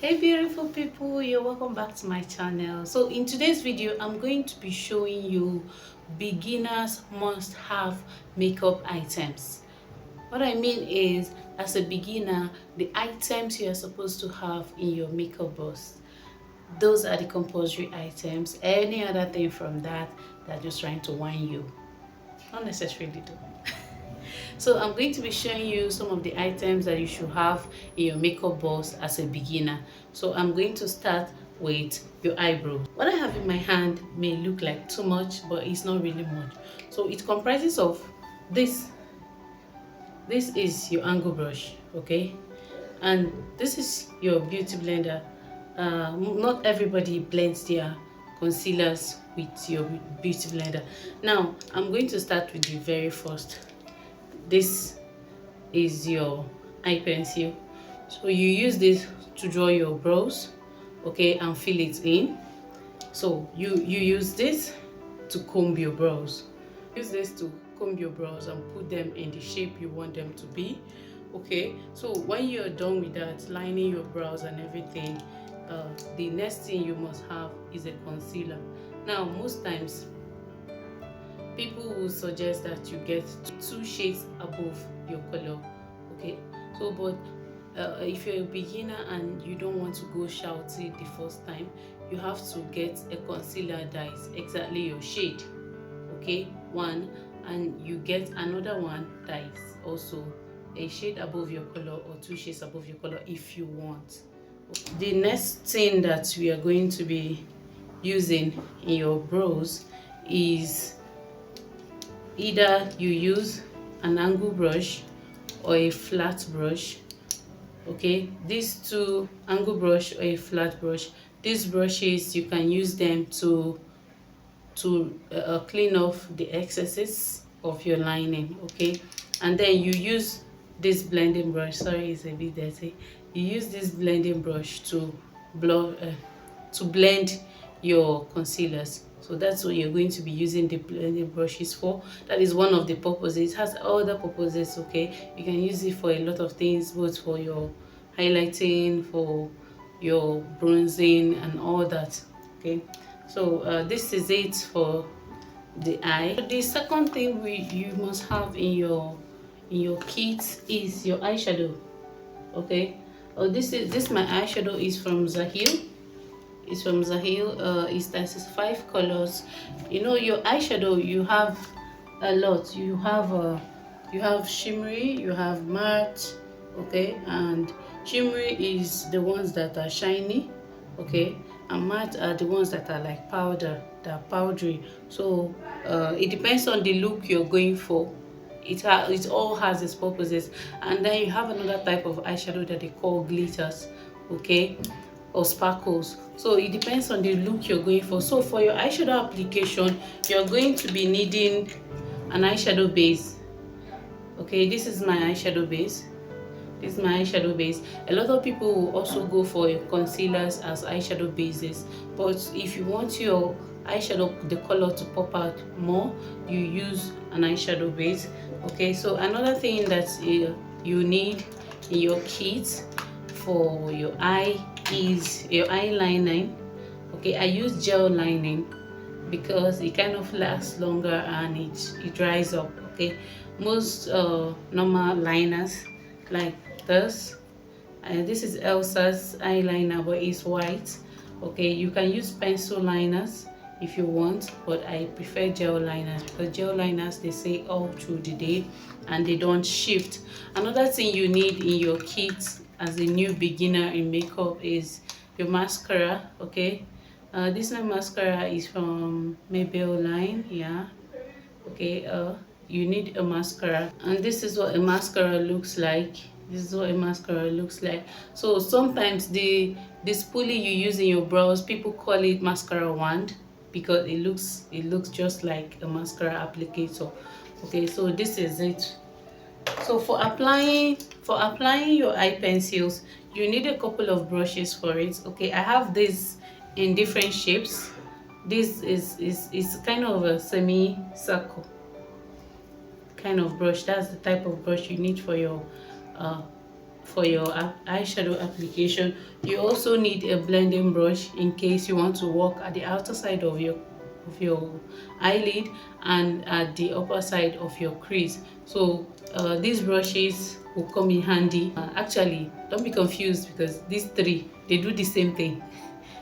Hey beautiful people, you're welcome back to my channel. So in today's video I'm going to be showing you beginners must have makeup items. What I mean is, as a beginner, the items you are supposed to have in your makeup box, those are the compulsory items. Any other thing from that, they're just trying to whine you, not necessarily though. So I'm going to be showing you some of the items that you should have in your makeup box as a beginner. So I'm going to start with your eyebrow. What I have in my hand may look like too much, but it's not really much. So it comprises of this. This is your angle brush, okay? And this is your beauty blender. Not everybody blends their concealers with your beauty blender. Now I'm going to start with the very first. This is your eye pencil. So you use this to draw your brows, okay, and fill it in. So you use this to comb your brows. Use this to comb your brows and put them in the shape you want them to be. Okay, so when you're done with that, lining your brows and everything, the next thing you must have is a concealer. Now most times people will suggest that you get 2 shades above your color, okay? So but if you're a beginner and you don't want to go shouty the first time, you have to get a concealer that is exactly your shade, okay? One, and you get another one that is also a shade above your color or 2 shades above your color if you want. The next thing that we are going to be using in your brows is either you use an angle brush or a flat brush. Okay, these two, angle brush or a flat brush, these brushes you can use them to clean off the excesses of your lining, okay? And then you use this blending brush, sorry it's a bit dirty, you use this blending brush to blend your concealers. So that's what you're going to be using the blending brushes for. That is one of the purposes. It has other purposes, okay? You can use it for a lot of things, both for your highlighting, for your bronzing and all that, okay? So this is it for the eye. The second thing you must have in your kit is your eyeshadow, okay? This my eyeshadow is from Zahil. It's from Zahil. It's 35 colors. You know, your eyeshadow, you have a lot. You have shimmery, you have matte, okay? And shimmery is the ones that are shiny, okay? And matte are the ones that are like powder, that are powdery. So it depends on the look you're going for. It all has its purposes. And then you have another type of eyeshadow that they call glitters, okay, or sparkles. So it depends on the look you're going for. So for your eyeshadow application, you're going to be needing an eyeshadow base. Okay, this is my eyeshadow base. This is my eyeshadow base. A lot of people will also go for concealers as eyeshadow bases, but if you want your eyeshadow, the color to pop out more, you use an eyeshadow base. Okay, so another thing that you need in your kit for your eye is your eyeliner. Okay, I use gel lining because it kind of lasts longer and it dries up, okay? Most normal liners like this, and this is Elsa's eyeliner, but it's white, okay? You can use pencil liners if you want, but I prefer gel liners because gel liners, they stay all through the day and they don't shift. Another thing you need in your kit as a new beginner in makeup is your mascara, okay? This my mascara is from Maybelline, yeah, okay. You need a mascara, and this is what a mascara looks like. This is what a mascara looks like. So sometimes the spoolie you use in your brows, people call it mascara wand because it looks just like a mascara applicator, okay? So this is it. So for applying your eye pencils, you need a couple of brushes for it, okay? I have this in different shapes. This is kind of a semi-circle kind of brush. That's the type of brush you need for your for your eyeshadow application. You also need a blending brush in case you want to work at the outer side of your eyelid and at the upper side of your crease. So these brushes will come in handy. Actually, don't be confused because these three, they do the same thing.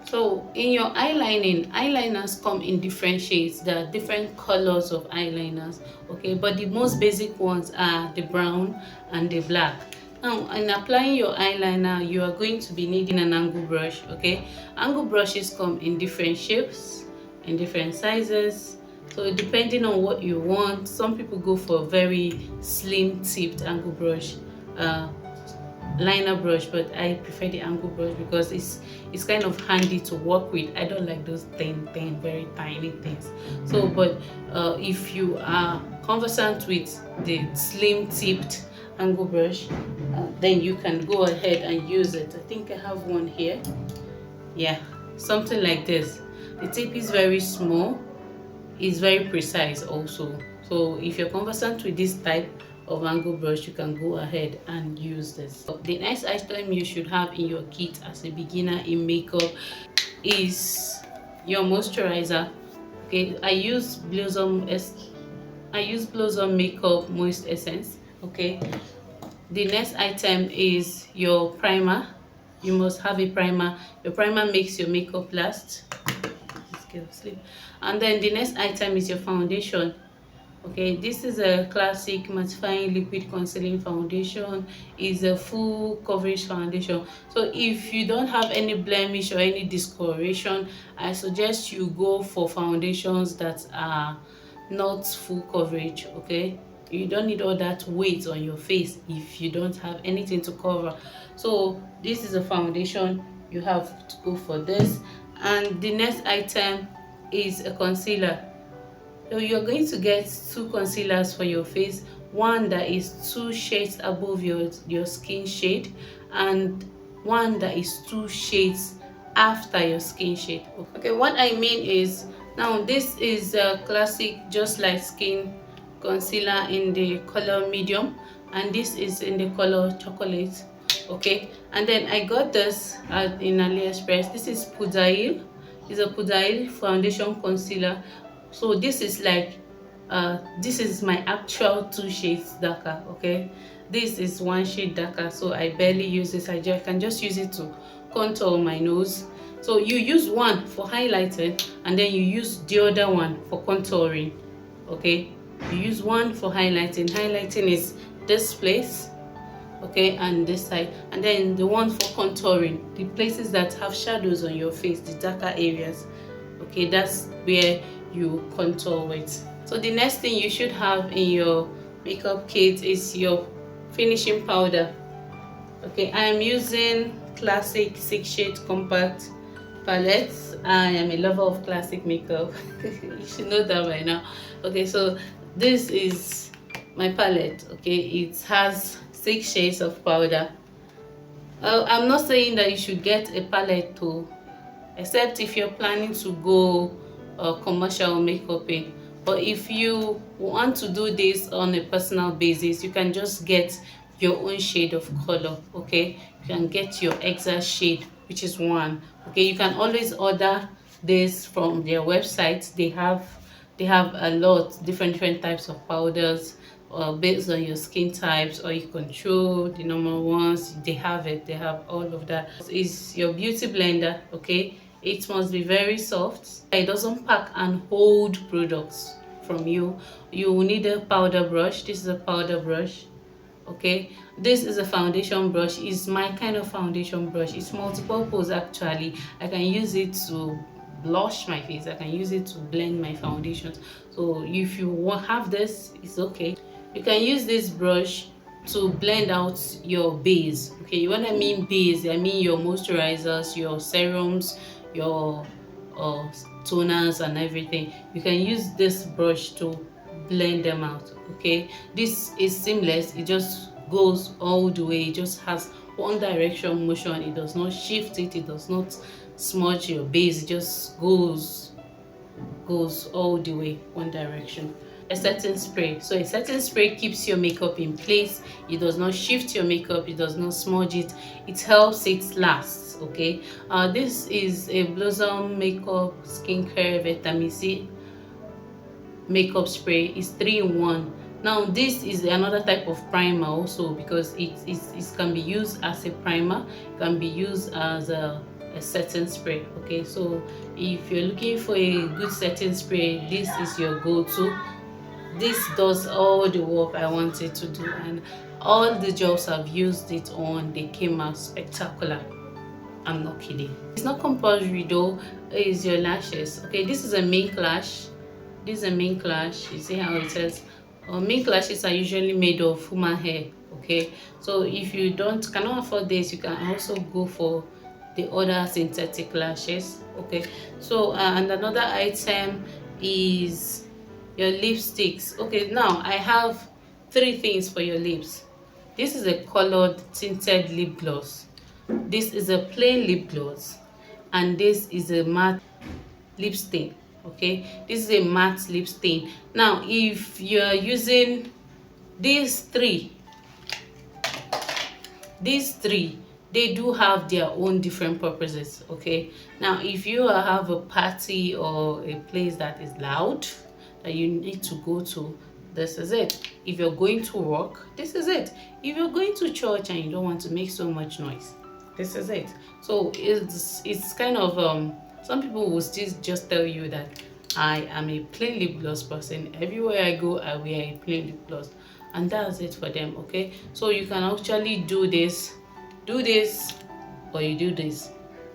So in your eyelining, eyeliners come in different shades. There are different colors of eyeliners, okay, but the most basic ones are the brown and the black. Now, in applying your eyeliner, you are going to be needing an angle brush, okay. Angle brushes come in different shapes, in different sizes, so depending on what you want. Some people go for a very slim tipped angle brush, liner brush, but I prefer the angle brush because it's kind of handy to work with. I don't like those thin very tiny things. So but if you are conversant with the slim tipped angle brush, then you can go ahead and use it. I think I have one here. Yeah, something like this. The tip is very small, it's very precise also. So if you're conversant with this type of angle brush, you can go ahead and use this. The next item you should have in your kit as a beginner in makeup is your moisturizer. Okay, I use Blossom Makeup Moist Essence. Okay, the next item is your primer. You must have a primer. Your primer makes your makeup last. And then the next item is your foundation. Okay, this is a classic mattifying liquid concealing foundation. Is a full coverage foundation. So if you don't have any blemish or any discoloration, I suggest you go for foundations that are not full coverage. Okay, you don't need all that weight on your face if you don't have anything to cover. So this is a foundation, you have to go for this. And the next item is a concealer. So you're going to get two concealers for your face, one that is 2 shades above your skin shade and one that is 2 shades after your skin shade. Okay, what I mean is, now this is a classic Just Like Skin concealer in the color medium, and this is in the color chocolate. Okay, and then I got this in AliExpress. This is Pudail. It's a Pudail foundation concealer. So this is like this is my actual 2 shades darker. Okay, this is 1 shade darker, so I barely use this. I can just use it to contour my nose. So you use one for highlighting and then you use the other one for contouring. Okay, you use one for highlighting. Highlighting is this place, okay, and this side, and then the one for contouring, the places that have shadows on your face, the darker areas. Okay, that's where you contour with. So the next thing you should have in your makeup kit is your finishing powder. Okay, I am using classic 6 shade compact palette. I am a lover of classic makeup. You should know that by now. Okay, so this is my palette. Okay, it has 6 shades of powder. I'm not saying that you should get a palette to, except if you're planning to go commercial makeup in. But if you want to do this on a personal basis, you can just get your own shade of color. Okay, you can get your exact shade, which is 1. Okay, you can always order this from their website. They have a lot different types of powders based on your skin types, or you control the normal ones. They have all of that. It's your beauty blender. Okay, it must be very soft. It doesn't pack and hold products from you. You will need a powder brush. This is a powder brush. Okay, this is a foundation brush. It's my kind of foundation brush. It's multi-purpose actually. I can use it to blush my face, I can use it to blend my foundations. So if you want have this, it's okay. You can use this brush to blend out your base. Okay, when I mean base, I mean your moisturizers, your serums, your toners and everything. You can use this brush to blend them out. Okay, this is seamless. It just goes all the way. It just has one direction motion. It does not shift it. It does not smudge your base. It just goes all the way one direction. a setting spray. So a setting spray keeps your makeup in place. It does not shift your makeup, it does not smudge it, it helps it last. Okay, this is a Blossom makeup skincare vitamin C makeup spray. Is 3 in 1. Now this is another type of primer also, because it can be used as a primer, can be used as a setting spray. Okay, so if you're looking for a good setting spray, this is your go-to. This does all the work I wanted to do, and all the jobs I've used it on, they came out spectacular. I'm not kidding. It's not compulsory though. It's your lashes. Okay, this is a mink lash. This is a mink lash. You see how it says mink lashes are usually made of human hair. Okay, so if you cannot afford this, you can also go for the other synthetic lashes. Okay, so and another item is your lipsticks. Okay, now I have 3 things for your lips. This is a colored tinted lip gloss, this is a plain lip gloss, and this is a matte lip stain. Okay, this is a matte lip stain. Now if you are using these three these three they do have their own different purposes. Okay, now if you have a party or a place that is loud that you need to go to, this is it. If you're going to work, this is it. If you're going to church and you don't want to make so much noise, this is it. So it's kind of some people will still just tell you that I am a plain lip gloss person. Everywhere I go, I wear a plain lip gloss, and that's it for them. Okay, so you can actually do this, or you do this.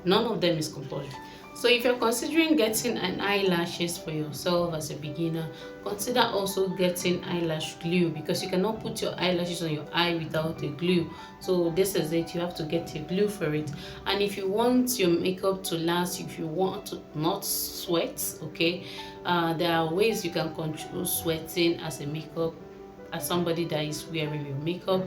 None of them is compulsory. So if you're considering getting an eyelashes for yourself as a beginner, consider also getting eyelash glue, because you cannot put your eyelashes on your eye without a glue. So this is it, you have to get a glue for it. And if you want your makeup to last, if you want to not sweat, okay, there are ways you can control sweating as a makeup, as somebody that is wearing your makeup.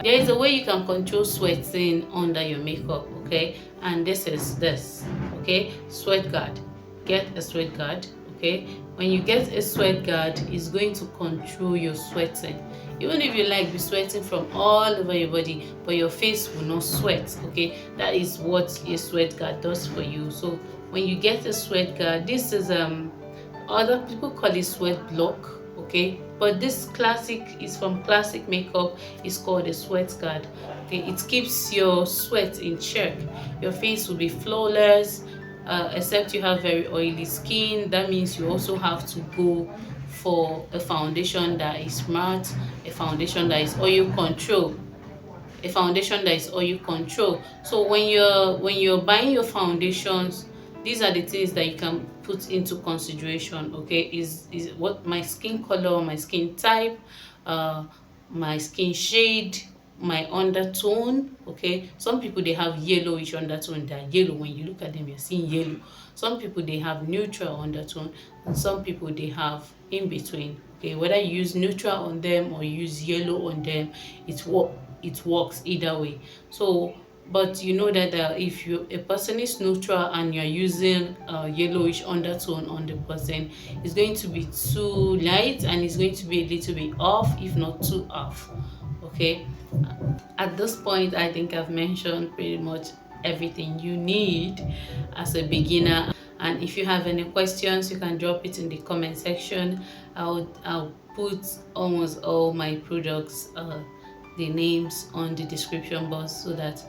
There is a way you can control sweating under your makeup. Okay, and this is this. Okay, sweat guard. Get a sweat guard. Okay, when you get a sweat guard, it's going to control your sweating. Even if you like be sweating from all over your body, but your face will not sweat. Okay, that is what a sweat guard does for you. So when you get a sweat guard, this is other people call it sweat block. Okay, but this classic is from Classic Makeup. It's called a sweat guard. Okay, it keeps your sweat in check. Your face will be flawless, except you have very oily skin. That means you also have to go for a foundation that is matte, a foundation that is oil control, So when you're buying your foundations, these are the things that you can put into consideration. Okay, is what my skin color, my skin type, my skin shade, my undertone. Okay, some people they have yellowish undertone, they're yellow. When you look at them, you're seeing yellow. Some people they have neutral undertone, and some people they have in between. Okay, whether you use neutral on them or you use yellow on them, it works either way. So but you know that if a person is neutral and you're using yellowish undertone on the person, it's going to be too light and it's going to be a little bit off, if not too off. Okay, at this point I think I've mentioned pretty much everything you need as a beginner, and if you have any questions you can drop it in the comment section. I'll put almost all my products, the names on the description box, so that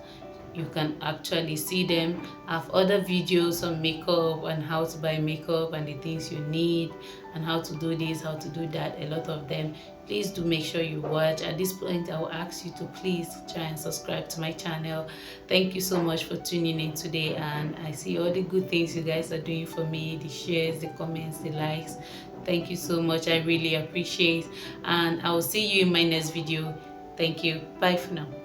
you can actually see them. I have other videos on makeup and how to buy makeup and the things you need and how to do this, how to do that, a lot of them. Please do make sure you watch. At this point I will ask you to please try and subscribe to my channel. Thank you so much for tuning in today, and I see all the good things you guys are doing for me, the shares, the comments, the likes. Thank you so much, I really appreciate, and I will see you in my next video. Thank you. Bye for now.